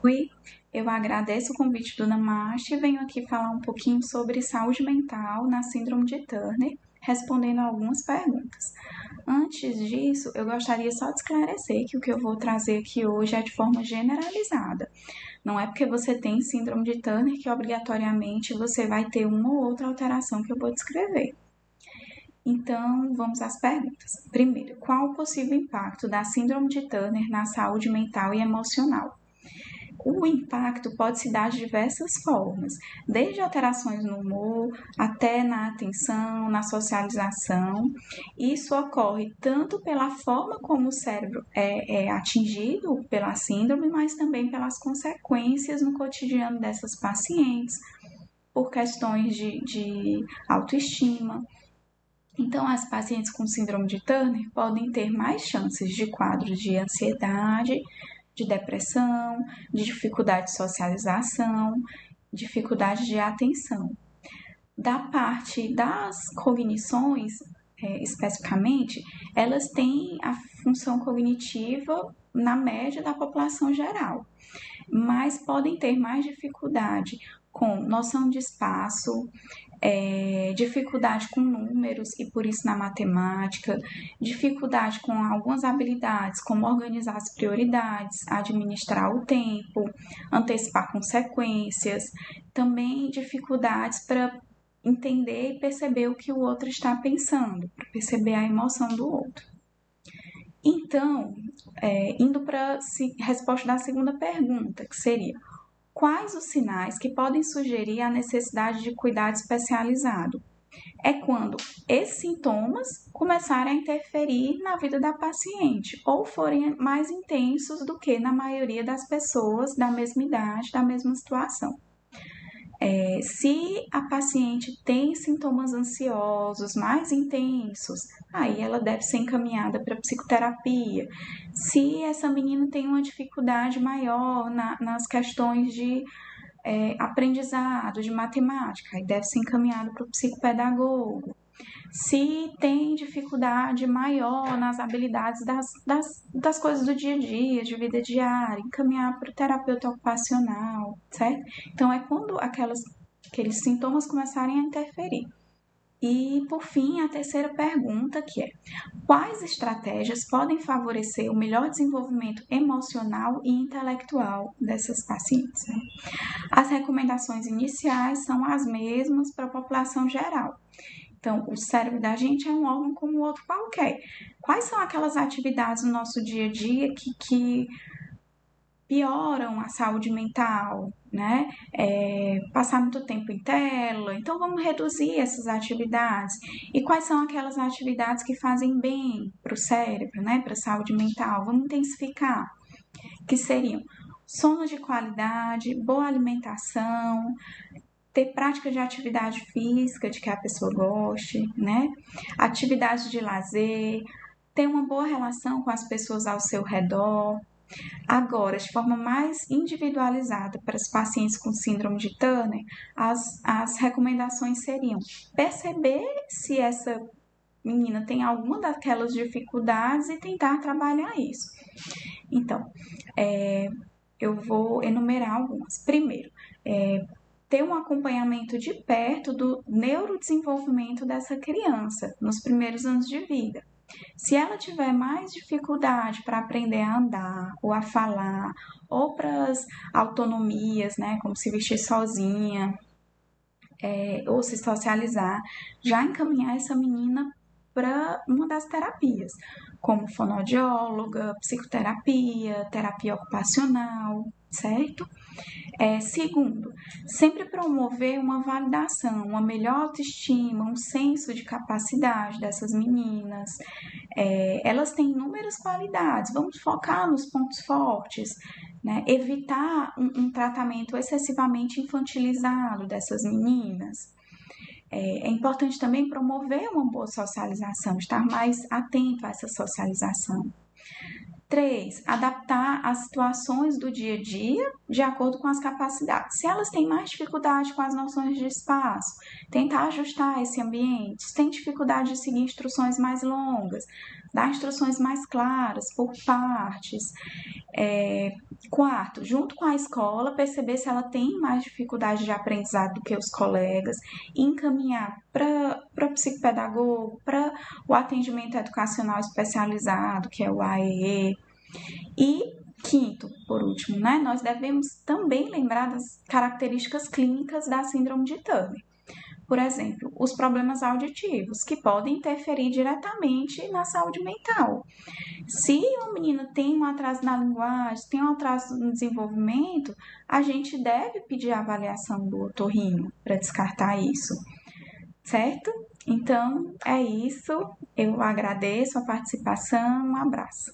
Oi, eu agradeço o convite do Namaste e venho aqui falar um pouquinho sobre saúde mental na síndrome de Turner, respondendo algumas perguntas. Antes disso, eu gostaria só de esclarecer que o que eu vou trazer aqui hoje é de forma generalizada. Não é porque você tem síndrome de Turner que obrigatoriamente você vai ter uma ou outra alteração que eu vou descrever. Então, vamos às perguntas. Primeiro, qual o possível impacto da síndrome de Turner na saúde mental e emocional? O impacto pode se dar de diversas formas, desde alterações no humor até na atenção, na socialização. Isso ocorre tanto pela forma como o cérebro é atingido pela síndrome, mas também pelas consequências no cotidiano dessas pacientes, por questões de autoestima. Então, as pacientes com síndrome de Turner podem ter mais chances de quadros de ansiedade, de depressão, de dificuldade de socialização, dificuldade de atenção. Da parte das cognições, especificamente, elas têm a função cognitiva na média da população geral, mas podem ter mais dificuldade com noção de espaço, dificuldade com números e por isso na matemática, dificuldade com algumas habilidades, como organizar as prioridades, administrar o tempo, antecipar consequências, também dificuldades para entender e perceber o que o outro está pensando, para perceber a emoção do outro. Então, indo para a resposta da segunda pergunta, que seria: quais os sinais que podem sugerir a necessidade de cuidado especializado? É quando esses sintomas começarem a interferir na vida da paciente ou forem mais intensos do que na maioria das pessoas da mesma idade, da mesma situação. Se a paciente tem sintomas ansiosos mais intensos, aí ela deve ser encaminhada para psicoterapia. Se essa menina tem uma dificuldade maior nas questões de aprendizado, de matemática, aí deve ser encaminhado para o psicopedagogo. Se tem dificuldade maior nas habilidades das coisas do dia a dia, de vida diária, encaminhar para o terapeuta ocupacional, certo? Então, é quando aqueles sintomas começarem a interferir. E, por fim, a terceira pergunta, que é: quais estratégias podem favorecer o melhor desenvolvimento emocional e intelectual dessas pacientes? As recomendações iniciais são as mesmas para a população geral. Então, o cérebro da gente é um órgão como o outro qualquer. Quais são aquelas atividades no nosso dia a dia que pioram a saúde mental, né? Passar muito tempo em tela, então vamos reduzir essas atividades. E quais são aquelas atividades que fazem bem para o cérebro, né? Para a saúde mental? Vamos intensificar, que seriam sono de qualidade, boa alimentação, ter prática de atividade física de que a pessoa goste, né? Atividades de lazer, ter uma boa relação com as pessoas ao seu redor. Agora, de forma mais individualizada para os pacientes com síndrome de Turner, as recomendações seriam perceber se essa menina tem alguma daquelas dificuldades e tentar trabalhar isso. Então, eu vou enumerar algumas. Primeiro, ter um acompanhamento de perto do neurodesenvolvimento dessa criança nos primeiros anos de vida. Se ela tiver mais dificuldade para aprender a andar ou a falar, ou para as autonomias, né, como se vestir sozinha, ou se socializar, já encaminhar essa menina para uma das terapias, como fonoaudióloga, psicoterapia, terapia ocupacional, certo? Segundo, sempre promover uma validação, uma melhor autoestima, um senso de capacidade dessas meninas. Elas têm inúmeras qualidades, vamos focar nos pontos fortes, né? Evitar um tratamento excessivamente infantilizado dessas meninas. É importante também promover uma boa socialização, estar mais atento a essa socialização. 3, adaptar as situações do dia a dia de acordo com as capacidades. Se elas têm mais dificuldade com as noções de espaço, tentar ajustar esse ambiente. Se tem dificuldade de seguir instruções mais longas, dar instruções mais claras, por partes. 4, junto com a escola, perceber se ela tem mais dificuldade de aprendizado do que os colegas, e encaminhar para o psicopedagogo, para o atendimento educacional especializado, que é o AEE. E quinto, por último, né, nós devemos também lembrar das características clínicas da síndrome de Turner. Por exemplo, os problemas auditivos, que podem interferir diretamente na saúde mental. Se o menino tem um atraso na linguagem, tem um atraso no desenvolvimento, a gente deve pedir a avaliação do otorrino para descartar isso, certo? Então, é isso. Eu agradeço a participação. Um abraço.